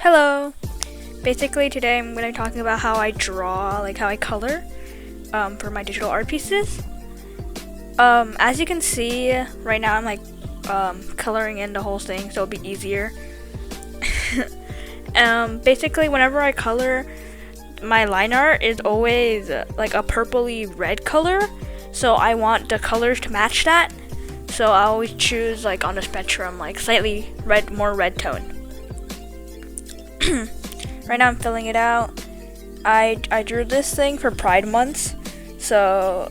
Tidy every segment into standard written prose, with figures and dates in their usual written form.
Hello! Basically today I'm going to be talking about how I draw, like how I color for my digital art pieces. As you can see, right now I'm like coloring in the whole thing so it'll be easier. Basically whenever I color, my line art is always like a purpley red color, so I want the colors to match that. So I always choose like on the spectrum like slightly red, more red tone. Right now I'm filling it out. I drew this thing for Pride Month, so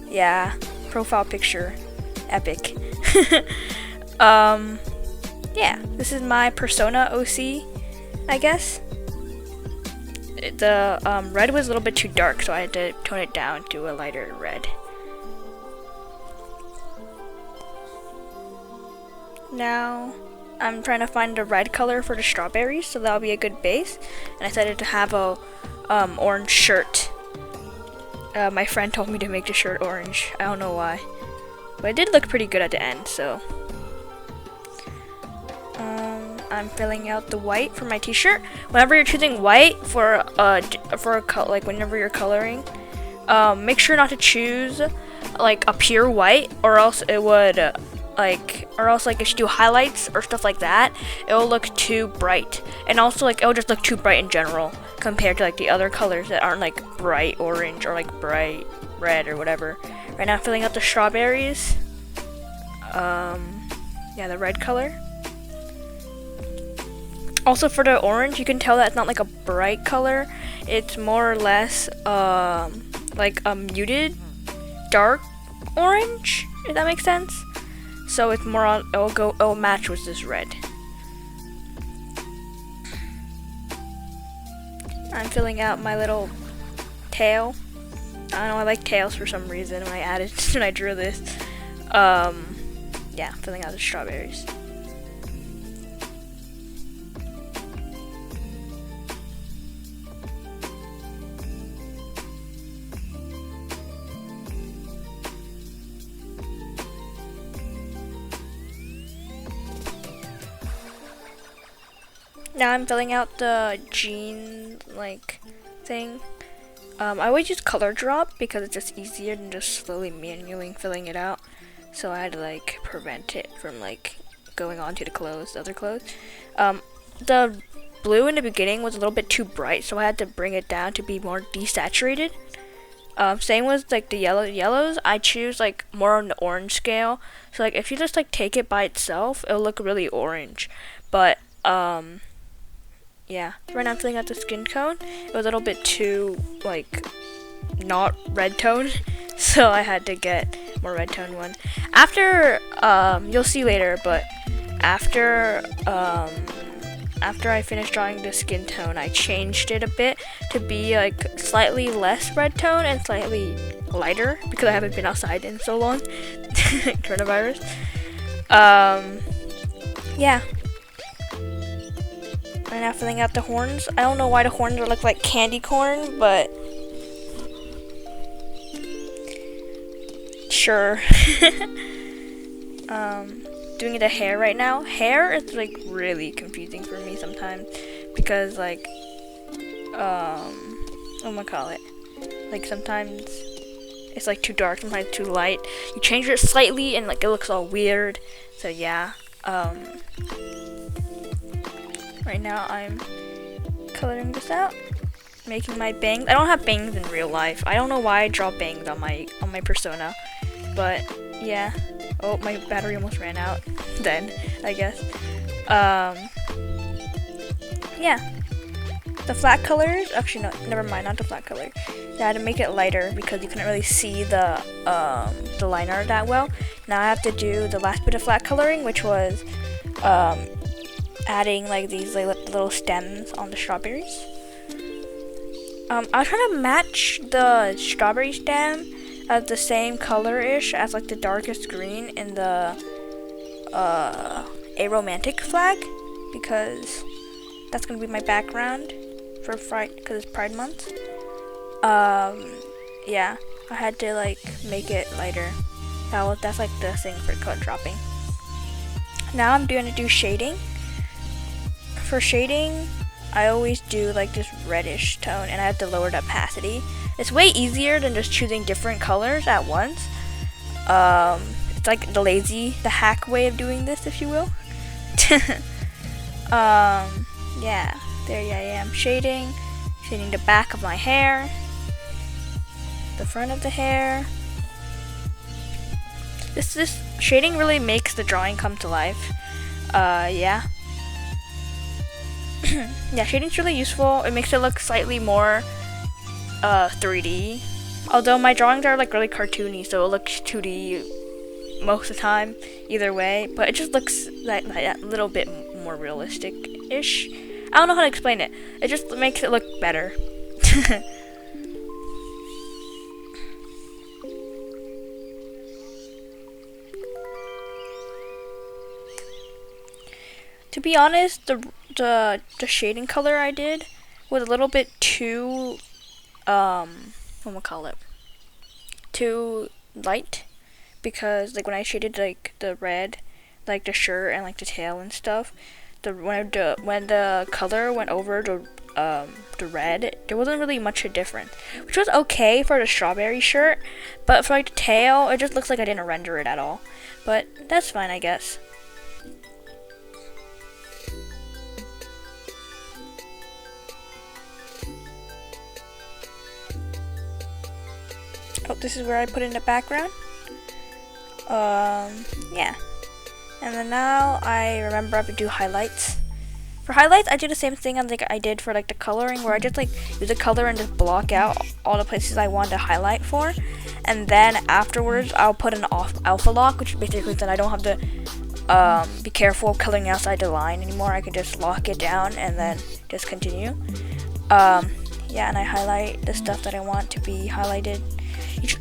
yeah, profile picture, epic. Yeah, this is my persona OC, I guess. The red was a little bit too dark, so I had to tone it down to a lighter red. Now I'm trying to find the red color for the strawberries, so that'll be a good base. And I decided to have a orange shirt. My friend told me to make the shirt orange. I don't know why, but it did look pretty good at the end. So I'm filling out the white for my t-shirt. Whenever you're choosing white for a color, like whenever you're coloring, make sure not to choose like a pure white, or else it would like if you do highlights or stuff like that, it will look too bright, and also like it will just look too bright in general compared to like the other colors that aren't like bright orange or like bright red or whatever. Right now I'm filling out the strawberries. Yeah, the red color. Also for the orange, you can tell that it's not like a bright color. It's more or less like a muted dark orange, if that makes sense. So it's more on, it'll match with this red. I'm filling out my little tail. I don't know, I like tails for some reason when I drew this. Yeah, filling out the strawberries. Now I'm filling out the jean like thing. I always use color drop because it's just easier than just slowly manually filling it out. So I had to like prevent it from like going on to the other clothes. The blue in the beginning was a little bit too bright, so I had to bring it down to be more desaturated. Same with like the yellows. I choose like more on the orange scale. So like if you just like take it by itself, it'll look really orange. But yeah, right now I'm filling out the skin tone. It was a little bit too like not red tone, so I had to get more red tone one. After you'll see later, but after I finished drawing the skin tone, I changed it a bit to be like slightly less red tone and slightly lighter because I haven't been outside in so long. Coronavirus. Yeah. Right now filling out the horns. I don't know why the horns look like candy corn, but sure. Doing the hair right now. Hair is like really confusing for me sometimes because like like sometimes it's like too dark, sometimes too light. You change it slightly and like it looks all weird. So yeah. Right now I'm coloring this out, making my bangs. I don't have bangs in real life. I don't know why I draw bangs on my persona, but yeah. Oh, my battery almost ran out then, I guess. Yeah. The flat colors, actually no, never mind, not the flat color. I had to make it lighter because you couldn't really see the line art that well. Now I have to do the last bit of flat coloring, which was adding like these like, little stems on the strawberries. I was trying to match the strawberry stem as the same color-ish as like the darkest green in the a romantic flag, because that's gonna be my background for Pride, because it's Pride Month. Yeah, I had to like make it lighter. That's like the thing for color dropping. Now I'm going to do shading. for shading, I always do like this reddish tone, and I have to lower the opacity. It's way easier than just choosing different colors at once. It's like the hack way of doing this, if you will. Yeah, there I am shading the back of my hair, the front of the hair. This shading really makes the drawing come to life. Yeah. Yeah, shading's really useful. It makes it look slightly more 3D. Although my drawings are like really cartoony, so it looks 2D most of the time, either way. But it just looks like that little bit more realistic-ish. I don't know how to explain it. It just makes it look better. To be honest, the shading color I did was a little bit too too light, because like when I shaded like the red, like the shirt and like the tail and stuff, when the color went over the red, there wasn't really much a difference, which was okay for the strawberry shirt, but for like the tail, it just looks like I didn't render it at all. But that's fine, I guess. Oh, this is where I put in the background. Yeah. And then now I remember I have to do highlights. For highlights, I do the same thing as like I did for like the coloring, where I just like use a color and just block out all the places I want to highlight for. And then afterwards, I'll put an alpha lock, which basically then I don't have to be careful of coloring outside the line anymore. I can just lock it down and then just continue. Yeah, and I highlight the stuff that I want to be highlighted.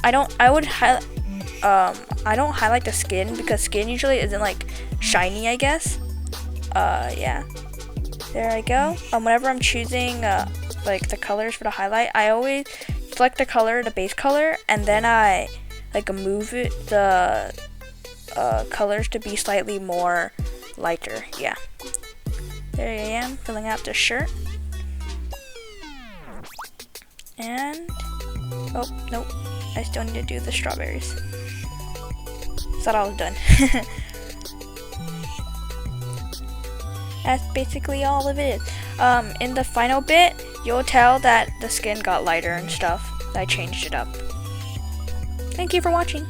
I don't highlight the skin, because skin usually isn't like shiny, I guess. Yeah. There I go. Whenever I'm choosing like the colors for the highlight, I always select the color, the base color, and then I like move the colors to be slightly more lighter. Yeah. There I am, filling out the shirt. And oh, nope. I still need to do the strawberries. Thought I was done. That's basically all of it is. In the final bit, you'll tell that the skin got lighter and stuff. I changed it up. Thank you for watching.